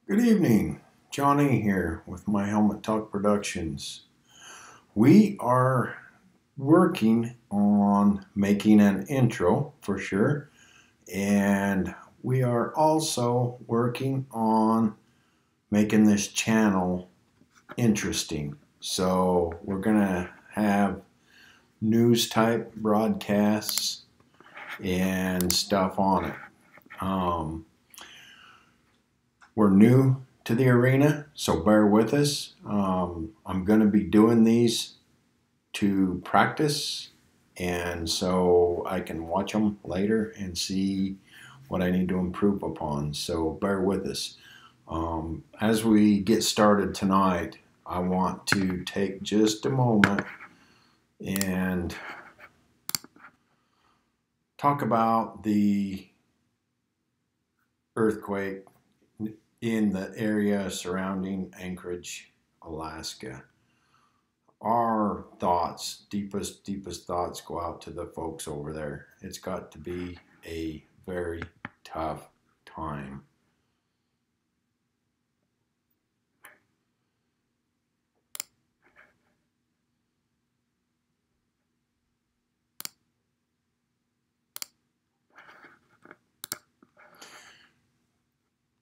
Good evening, Johnny here with My Helmet Talk Productions. We are working on making an intro for sure, and we are also working on making this channel interesting. So we're gonna have news type broadcasts and stuff on it. We're new to the arena, so bear with us. I'm going to be doing these to practice, and so I can watch them later and see what I need to improve upon. So bear with us. As we get started tonight, I want to take just a moment and talk about the earthquake in the area surrounding Anchorage, Alaska. Our thoughts, deepest thoughts go out to the folks over there. It's got to be a very tough time.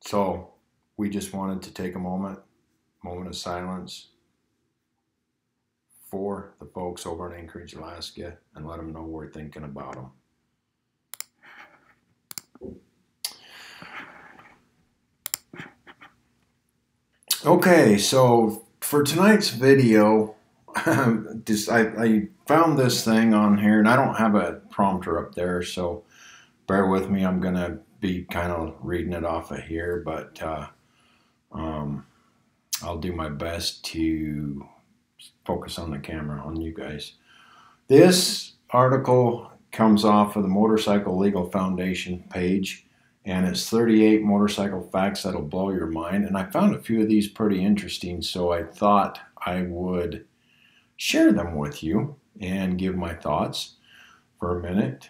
So we just wanted to take a moment of silence for the folks over in Anchorage, Alaska, and let them know we're thinking about them. Okay, so for tonight's video, I found this thing on here, and I don't have a prompter up there, so bear with me. I'm going to be kind of reading it off of here, but I'll do my best to focus on the camera, on you guys. This article comes off of the Motorcycle Legal Foundation page, and it's 38 motorcycle facts that'll blow your mind. And I found a few of these pretty interesting, so I thought I would share them with you and give my thoughts for a minute.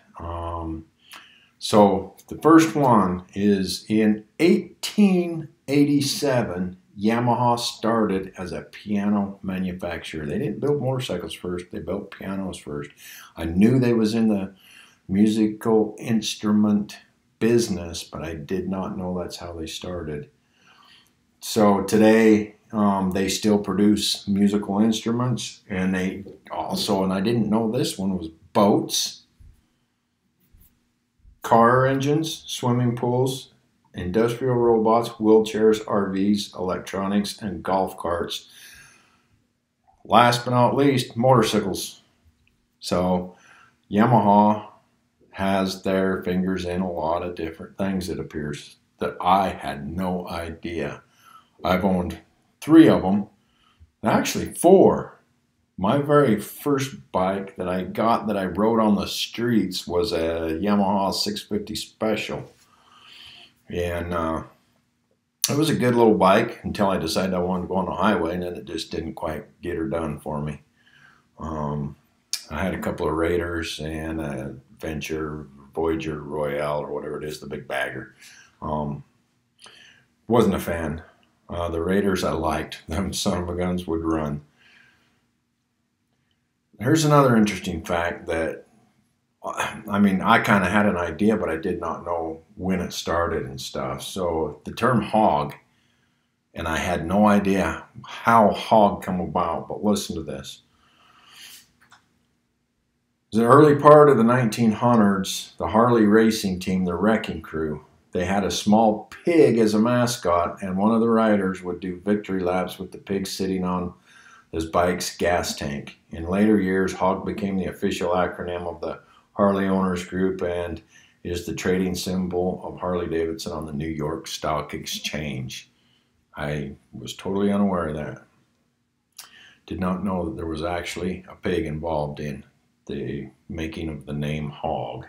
So the first one is in 1887, Yamaha started as a piano manufacturer. They didn't build motorcycles first, they built pianos first. I knew they was in the musical instrument business, but I did not know that's how they started. So today, they still produce musical instruments, and they also, and I didn't know this one, was boats, car engines, swimming pools, industrial robots, wheelchairs, RVs, electronics, and golf carts. Last but not least, motorcycles. So Yamaha has their fingers in a lot of different things, it appears, that I had no idea. I've owned 3 of them, actually 4. My very first bike that I got that I rode on the streets was a Yamaha 650 Special. And it was a good little bike until I decided I wanted to go on the highway, and then it just didn't quite get her done for me. I had a couple of Raiders and a Voyager Royale, or whatever it is, the big bagger. Wasn't a fan. The Raiders I liked. Them son of a guns would run. Here's another interesting fact that, I mean, I kind of had an idea, but I did not know when it started and stuff. So the term hog, and I had no idea how hog come about, but listen to this. The early part of the 1900s, the Harley racing team, the Wrecking Crew, they had a small pig as a mascot, and one of the riders would do victory laps with the pig sitting on his bike's gas tank. In later years, hog became the official acronym of the Harley Owners Group and is the trading symbol of Harley-Davidson on the New York Stock Exchange. I was totally unaware of that. Did not know that there was actually a pig involved in the making of the name hog.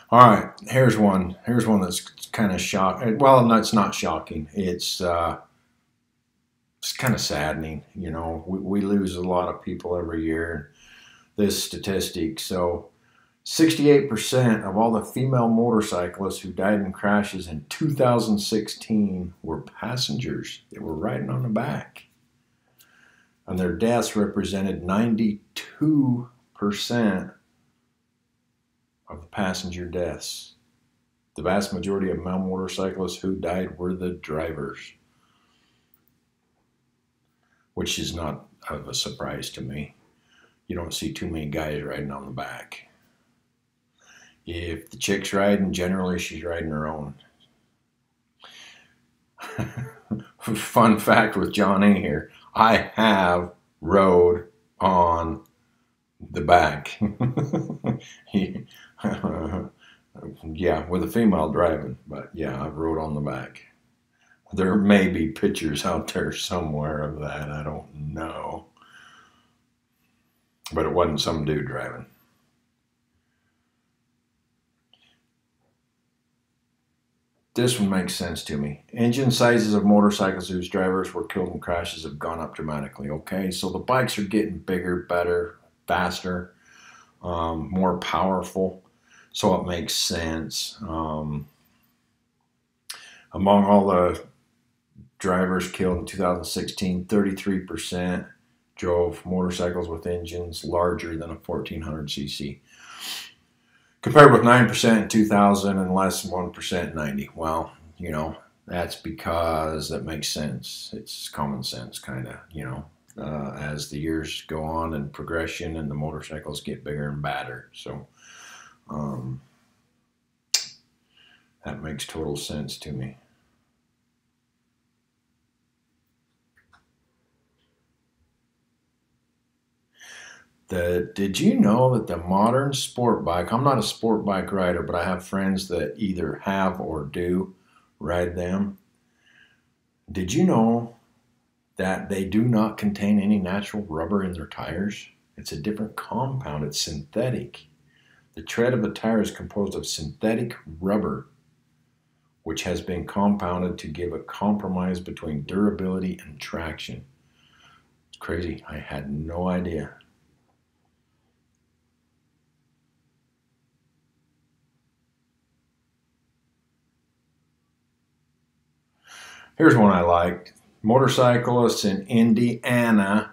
All right, here's one that's kind of shocking. Well, no, it's not shocking. It's kind of saddening. You know, we lose a lot of people every year. this statistic. So 68% of all the female motorcyclists who died in crashes in 2016 were passengers. They were riding on the back. And their deaths represented 92% of the passenger deaths. The vast majority of male motorcyclists who died were the drivers, which is not of a surprise to me. You don't see too many guys riding on the back. If the chick's riding, generally she's riding her own. Fun fact with Johne here, I have rode on the back. Yeah, with a female driving, but yeah, I've rode on the back. There may be pictures out there somewhere of that, I don't know. But it wasn't some dude driving. This one makes sense to me. Engine sizes of motorcycles whose drivers were killed in crashes have gone up dramatically. Okay, so the bikes are getting bigger, better, faster, more powerful. So it makes sense. Among all the drivers killed in 2016, 33% drove motorcycles with engines larger than a 1400cc. Compared with 9% in 2000 and less than 1% in 90. Well, you know, that's because that makes sense. It's common sense, kind of, you know, as the years go on and progression and the motorcycles get bigger and badder. So that makes total sense to me. Did you know that the modern sport bike, I'm not a sport bike rider, but I have friends that either have or do ride them. Did you know that they do not contain any natural rubber in their tires? It's a different compound, it's synthetic. The tread of the tire is composed of synthetic rubber, which has been compounded to give a compromise between durability and traction. It's crazy, I had no idea. Here's one I like. Motorcyclists in Indiana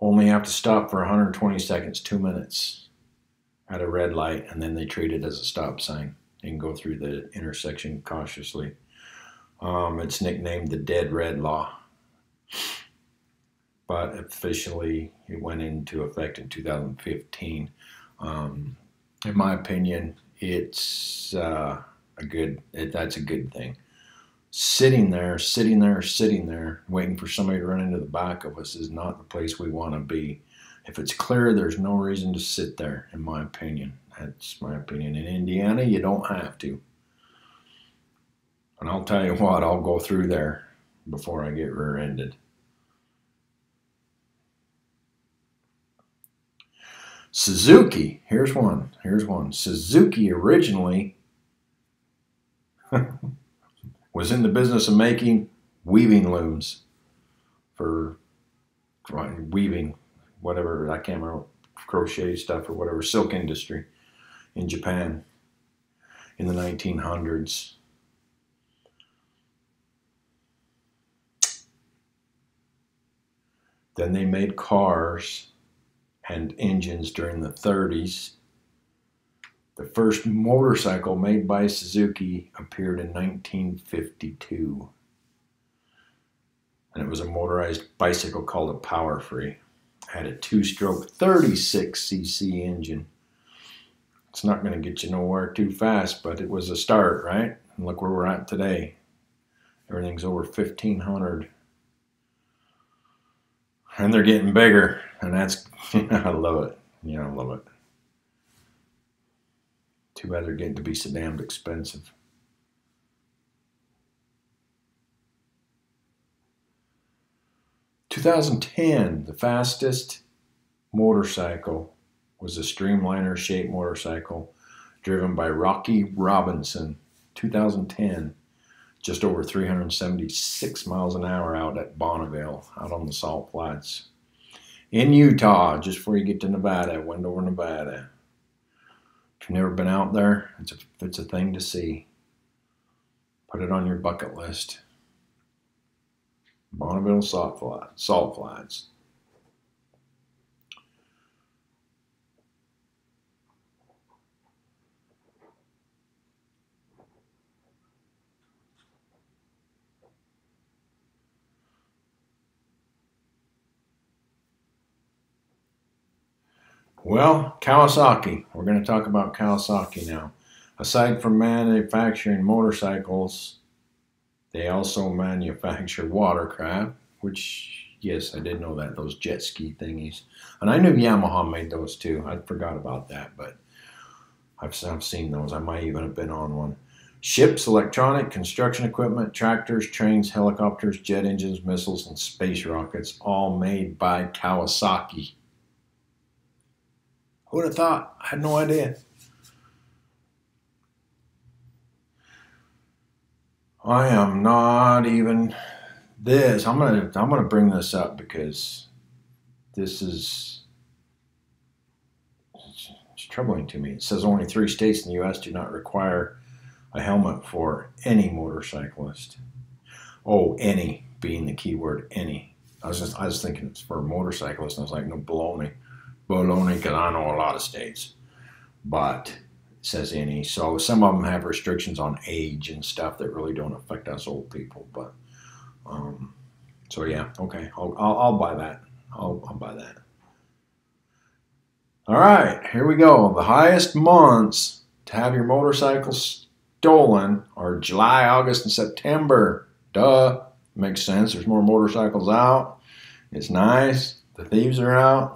only have to stop for 120 seconds, 2 minutes at a red light, and then they treat it as a stop sign and go through the intersection cautiously. It's nicknamed the Dead Red Law, but officially it went into effect in 2015. In my opinion, that's a good thing. Sitting there, waiting for somebody to run into the back of us is not the place we want to be. If it's clear, there's no reason to sit there, in my opinion. That's my opinion. In Indiana, you don't have to. And I'll tell you what, I'll go through there before I get rear-ended. Suzuki, here's one. Suzuki originally was in the business of making weaving looms for weaving, whatever, I can't remember, crochet stuff or whatever, silk industry in Japan in the 1900s. Then they made cars and engines during the 30s. The first motorcycle made by Suzuki appeared in 1952. And it was a motorized bicycle called a Power Free. It had a 2-stroke 36cc engine. It's not going to get you nowhere too fast, but it was a start, right? And look where we're at today. Everything's over 1,500. And they're getting bigger. And that's, I love it. I love it. Too bad they're getting to be so damned expensive. In 2010, the fastest motorcycle was a Streamliner shaped motorcycle driven by Rocky Robinson. 2010, just over 376 miles an hour out at Bonneville, out on the Salt Flats. in Utah, just before you get to Nevada, Wendover, Nevada. If you've never been out there, it's a thing to see. Put it on your bucket list. Bonneville Salt Flats. Well, Kawasaki. We're going to talk about Kawasaki now. Aside from manufacturing motorcycles, they also manufacture watercraft, which, yes, I did know that, those jet ski thingies. And I knew Yamaha made those too. I forgot about that, but I've seen those. I might even have been on one. Ships, electronic, construction equipment, tractors, trains, helicopters, jet engines, missiles, and space rockets, all made by Kawasaki. Who would have thought? I had no idea. I am not even this. I'm gonna bring this up because this is it's troubling to me. It says only 3 states in the U.S. do not require a helmet for any motorcyclist. Oh, any being the key word, any. I was thinking it's for a motorcyclist, and I was like, no, baloney, because I know a lot of states, but it says any. So some of them have restrictions on age and stuff that really don't affect us old people. But so yeah, okay, I'll buy that. I'll buy that. All right, here we go. The highest months to have your motorcycle stolen are July, August, and September. Duh, makes sense. There's more motorcycles out. It's nice. The thieves are out.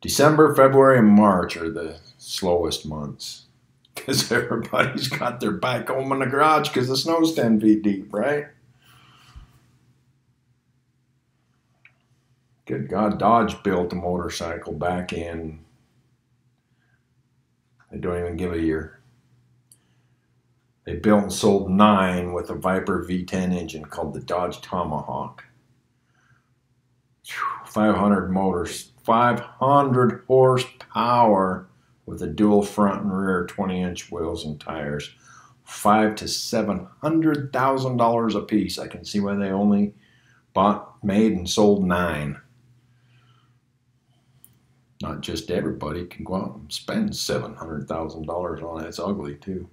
December, February, and March are the slowest months because everybody's got their bike home in the garage because the snow's 10 feet deep, right? Good God, Dodge built a motorcycle back in, they don't even give a year. They built and sold 9 with a Viper V10 engine called the Dodge Tomahawk. 500 motors, 500 horsepower with a dual front and rear 20-inch wheels and tires. $500,000 to $700,000 a piece. I can see why they only made and sold 9. Not just everybody can go out and spend $700,000 on it. It's ugly too.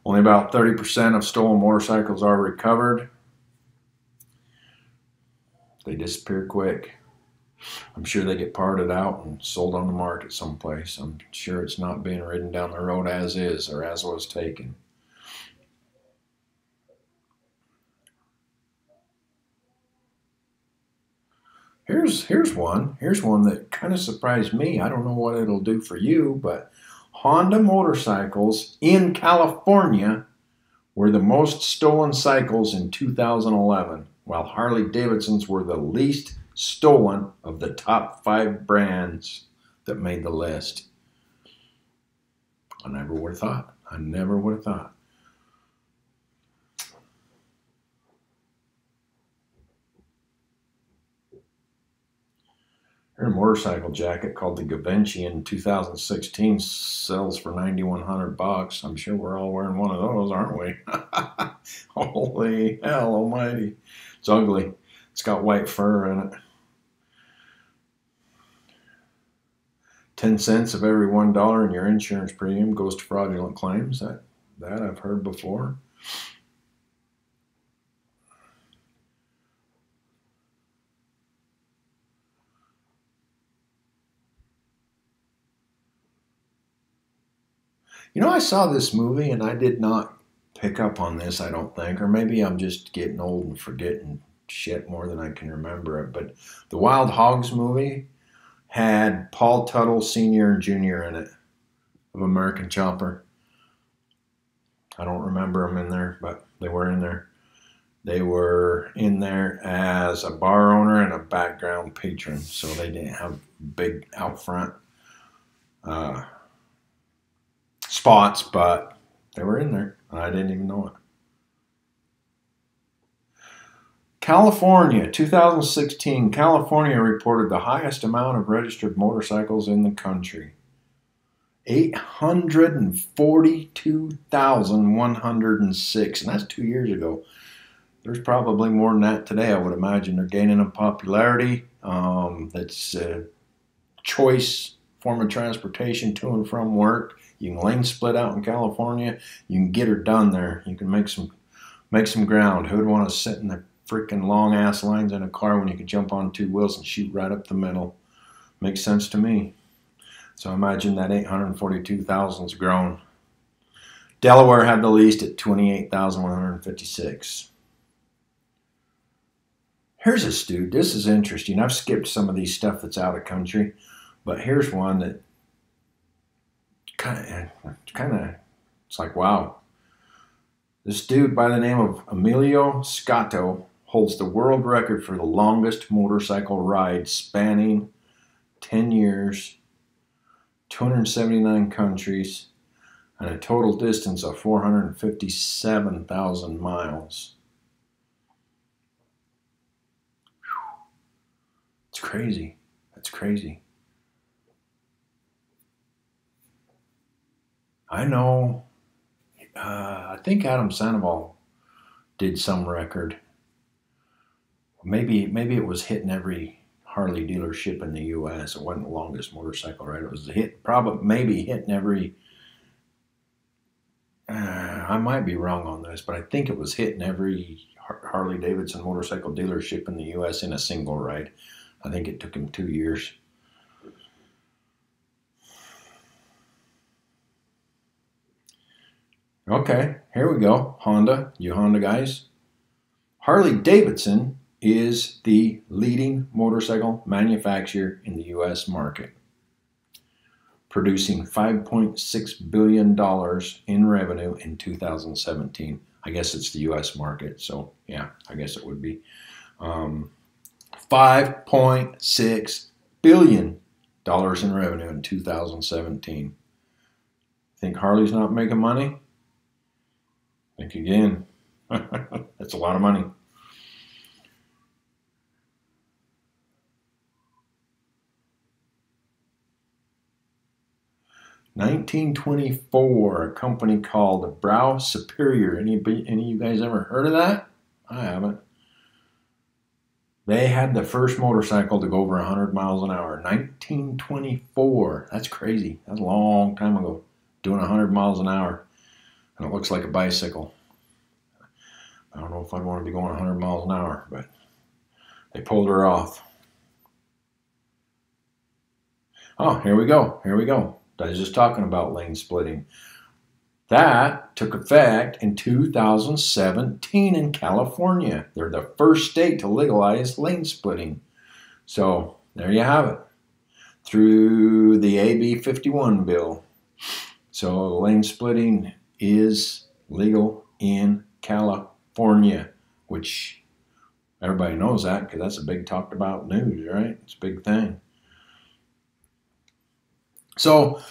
Only about 30% of stolen motorcycles are recovered. They disappear quick. I'm sure they get parted out and sold on the market someplace. I'm sure it's not being ridden down the road as is or as was taken. Here's one that kind of surprised me. I don't know what it'll do for you, but Honda motorcycles in California were the most stolen cycles in 2011, while Harley Davidsons were the least stolen of the top 5 brands that made the list. I never would have thought. I never would have thought. Her motorcycle jacket called the Givenchy in 2016 sells for $9,100. I'm sure we're all wearing one of those, aren't we? Holy hell almighty. It's ugly. It's got white fur in it. 10 cents of every $1 in your insurance premium goes to fraudulent claims. That I've heard before. You know, I saw this movie and I did not pick up on this, I don't think, or maybe I'm just getting old and forgetting shit more than I can remember it, but the Wild Hogs movie had Paul Tuttle Sr. and Jr. in it, of American Chopper. I don't remember them in there, but they were in there. They were in there as a bar owner and a background patron, so they didn't have big out front spots, but they were in there. and I didn't even know it. California, 2016, California reported the highest amount of registered motorcycles in the country. 842,106, and that's 2 years ago. There's probably more than that today, I would imagine. They're gaining in popularity. That's a choice form of transportation to and from work. You can lane split out in California. You can get her done there. You can make some ground. Who would want to sit in the freaking long ass lines in a car when you could jump on two wheels and shoot right up the middle? Makes sense to me. So imagine that 842,000's grown. Delaware had the least at 28,156. Here's this dude. This is interesting. I've skipped some of these stuff that's out of country, but here's one that kind of, it's like, wow. This dude by the name of Emilio Scotto holds the world record for the longest motorcycle ride, spanning 10 years, 279 countries, and a total distance of 457,000 miles. It's crazy. That's crazy. I know. I think Adam Sandoval did some record. Maybe it was hitting every Harley dealership in the U.S. It wasn't the longest motorcycle ride. It was maybe hitting every. I might be wrong on this, but I think it was hitting every Harley Davidson motorcycle dealership in the U.S. in a single ride. I think it took him 2 years. Okay, here we go. Honda, you Honda guys. Harley Davidson is the leading motorcycle manufacturer in the U.S. market, producing $5.6 billion in revenue in 2017. I guess it's the U.S. market, so yeah, I guess it would be. $5.6 billion in revenue in 2017. Think Harley's not making money? Think again. That's a lot of money. (1924), a company called Brow Superior. Any of you guys ever heard of that? I haven't. They had the first motorcycle to go over 100 miles an hour. 1924. That's crazy. That's a long time ago. Doing 100 miles an hour. And it looks like a bicycle. I don't know if I'd want to be going 100 miles an hour, but they pulled her off. Oh, here we go. Here we go. I was just talking about lane splitting. That took effect in 2017 in California. They're the first state to legalize lane splitting. So there you have it. Through the AB 51 bill. So lane splitting is legal in California, which everybody knows that because that's a big talked about news, right? It's a big thing. So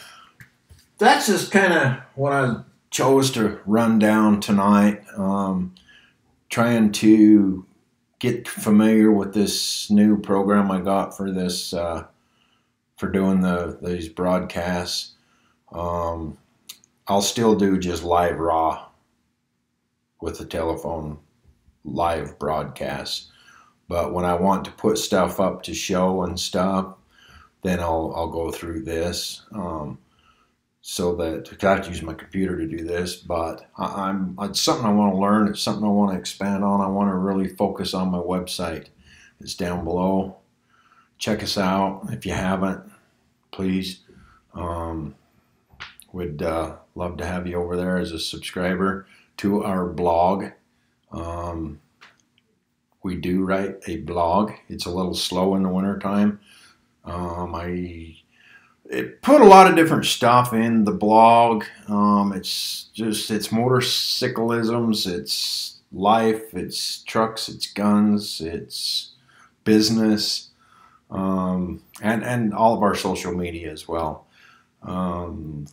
that's just kind of what I chose to run down tonight. Trying to get familiar with this new program I got for this, for doing these broadcasts. I'll still do just live raw with the telephone live broadcasts. But when I want to put stuff up to show and stuff, then I'll go through this. So that I have to use my computer to do this, but it's something I want to learn. It's something I want to expand on. I want to really focus on my website. It's down below. Check us out if you haven't, please. Would love to have you over there as a subscriber to our blog. We do write a blog. It's a little slow in the wintertime. It put a lot of different stuff in the blog. It's motorcyclisms, it's life, it's trucks, it's guns, it's business, and all of our social media as well.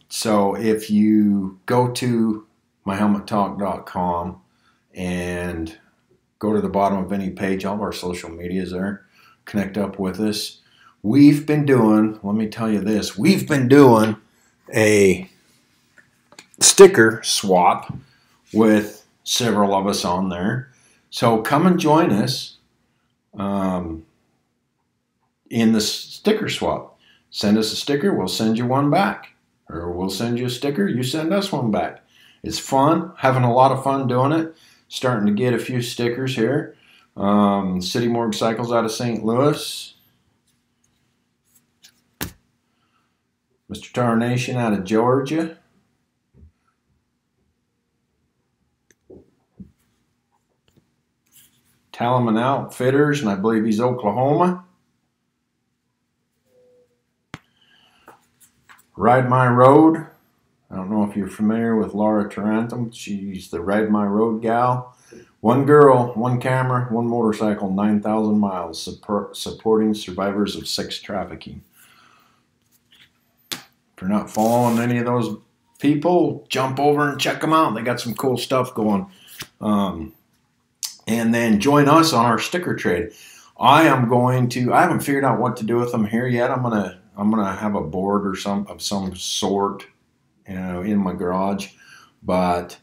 So if you go to myhelmettalk.com, and go to the bottom of any page. All of our social media is there. Connect up with us. We've been doing, let me tell you this, we've been doing a sticker swap with several of us on there. So come and join us in the sticker swap. Send us a sticker, we'll send you one back. Or we'll send you a sticker, you send us one back. It's fun, having a lot of fun doing it. Starting to get a few stickers here. City Morgue Cycles out of St. Louis. Mr. Tarnation out of Georgia. Talaman Outfitters, and I believe he's Oklahoma. Ride My Road. I don't know if you're familiar with Laura Tarantum. She's the Ride My Road gal. One girl, one camera, one motorcycle, 9,000 miles, supporting survivors of sex trafficking. If you're not following any of those people, jump over and check them out. They got some cool stuff going. And then join us on our sticker trade. I haven't figured out what to do with them here yet. I'm gonna have a board or of some sort, in my garage, but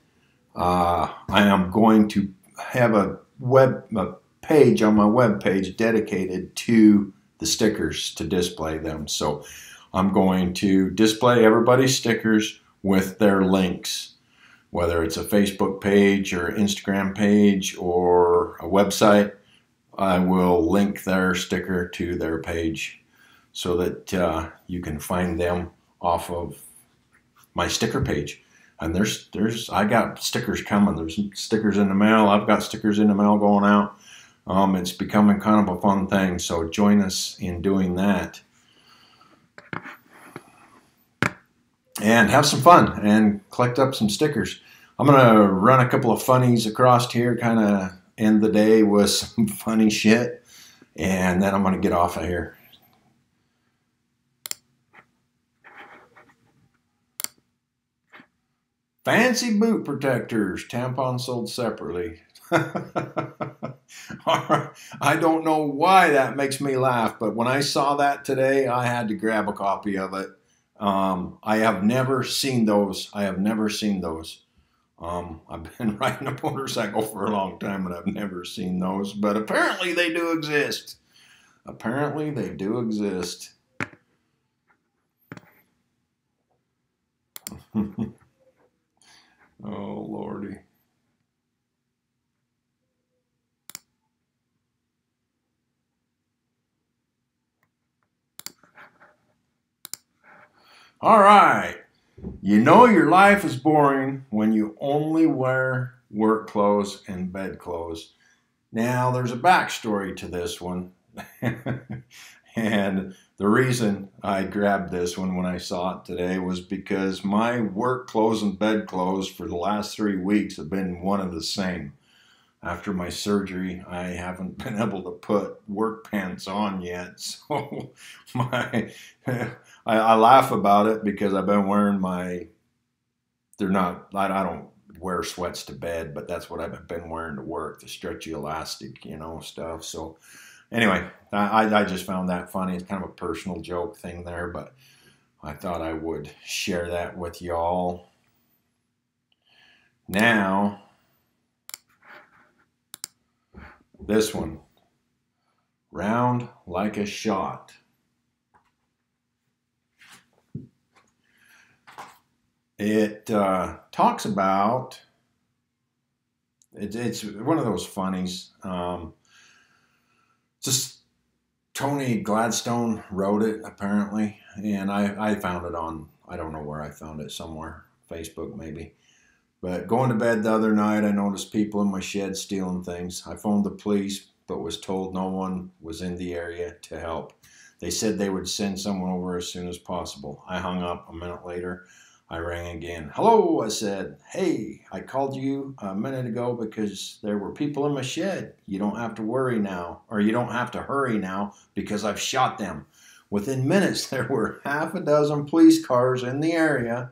I am going to have a page on my web page dedicated to the stickers to display them. So I'm going to display everybody's stickers with their links, whether it's a Facebook page or Instagram page or a website. I will link their sticker to their page so that you can find them off of my sticker page. And I got stickers coming. There's stickers in the mail. I've got stickers in the mail going out. It's becoming kind of a fun thing. So join us in doing that. And have some fun and collect up some stickers. I'm going to run a couple of funnies across here, kind of end the day with some funny shit. And then I'm going to get off of here. Fancy boot protectors, tampons sold separately. I don't know why that makes me laugh, but when I saw that today, I had to grab a copy of it. I have never seen those. I've been riding a motorcycle for a long time, and I've never seen those, but apparently they do exist. Apparently they do exist. Oh, Lordy. All right. You know your life is boring when you only wear work clothes and bed clothes. Now, there's a backstory to this one. And the reason I grabbed this one when I saw it today was because my work clothes and bed clothes for the last 3 weeks have been one and the same. After my surgery, I haven't been able to put work pants on yet. So I laugh about it because I've been wearing I don't wear sweats to bed, but that's what I've been wearing to work, the stretchy elastic, stuff. So anyway, I just found that funny. It's kind of a personal joke thing there, but I thought I would share that with y'all. Now, this one, round like a shot. It talks about, it's one of those funnies. Just Tony Gladstone wrote it, apparently, and I found it on, I don't know where I found it, somewhere, Facebook maybe. But going to bed the other night, I noticed people in my shed stealing things. I phoned the police, but was told no one was in the area to help. They said they would send someone over as soon as possible. I hung up. A minute later, I rang again. Hello, I said. Hey, I called you a minute ago because there were people in my shed. You don't have to worry now, or you don't have to hurry now because I've shot them. Within minutes, there were half a dozen police cars in the area.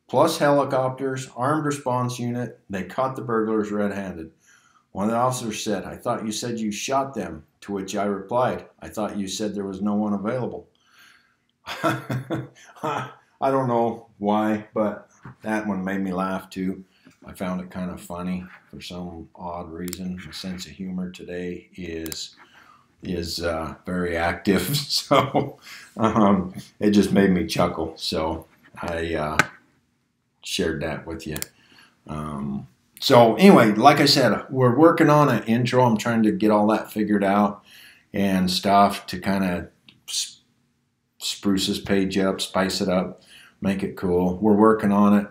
plus helicopters, armed response unit. They caught the burglars red-handed. One of the officers said, "I thought you said you shot them," to which I replied, "I thought you said there was no one available." I don't know why, but that one made me laugh too. I found it kind of funny for some odd reason. My sense of humor today is very active, so it just made me chuckle. So I shared that with you. So anyway, like I said, we're working on an intro. I'm trying to get all that figured out and stuff to kind of spruce this page up, spice it up, make it cool. We're working on it.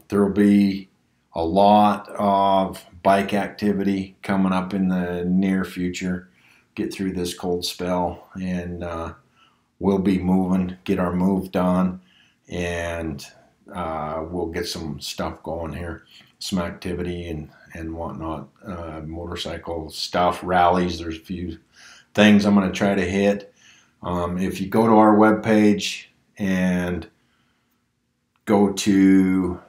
There will be a lot of bike activity coming up in the near future. Get through this cold spell, and we'll be moving, get our move done, and we'll get some stuff going here, some activity and whatnot, motorcycle stuff, rallies. There's a few things I'm going to try to hit. If you go to our webpage and go to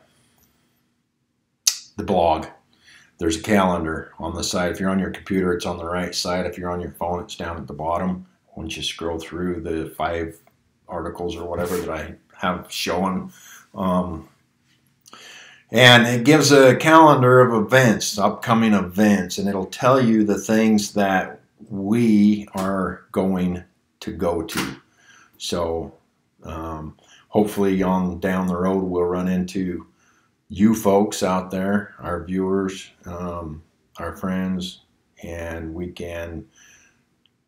the blog, there's a calendar on the side. If you're on your computer, it's on the right side. If you're on your phone, it's down at the bottom. Once you scroll through the 5 articles or whatever that I have showing, and it gives a calendar of events, upcoming events, and it'll tell you the things that we are going to go to. So hopefully on down the road we'll run into you folks out there, our viewers, our friends, and we can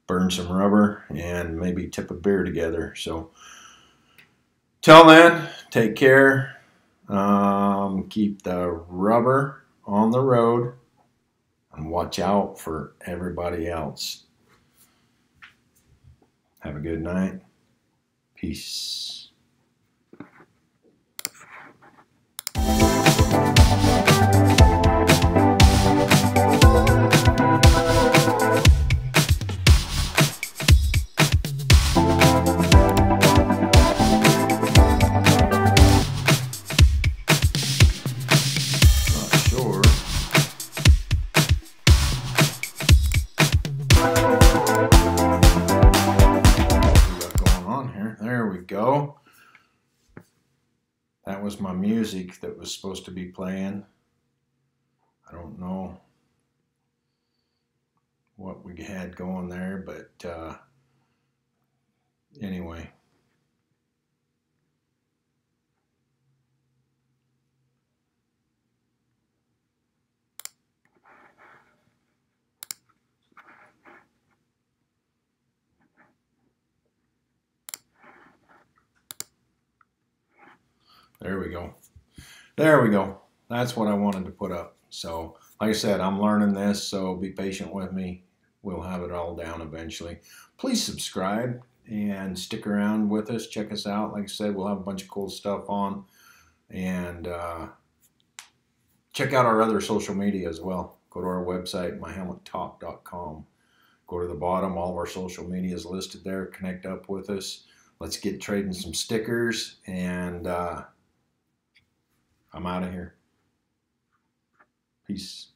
burn some rubber and maybe tip a beer together. So till then, take care. Keep the rubber on the road and watch out for everybody else. Have a good night. Peace. Go. That was my music that was supposed to be playing. I don't know what we had going there, but anyway. There we go. There we go. That's what I wanted to put up. So, like I said, I'm learning this, so be patient with me. We'll have it all down eventually. Please subscribe and stick around with us. Check us out. Like I said, we'll have a bunch of cool stuff on. And check out our other social media as well. Go to our website, myhelmettalk.com. Go to the bottom. All of our social media is listed there. Connect up with us. Let's get trading some stickers, and I'm out of here. Peace.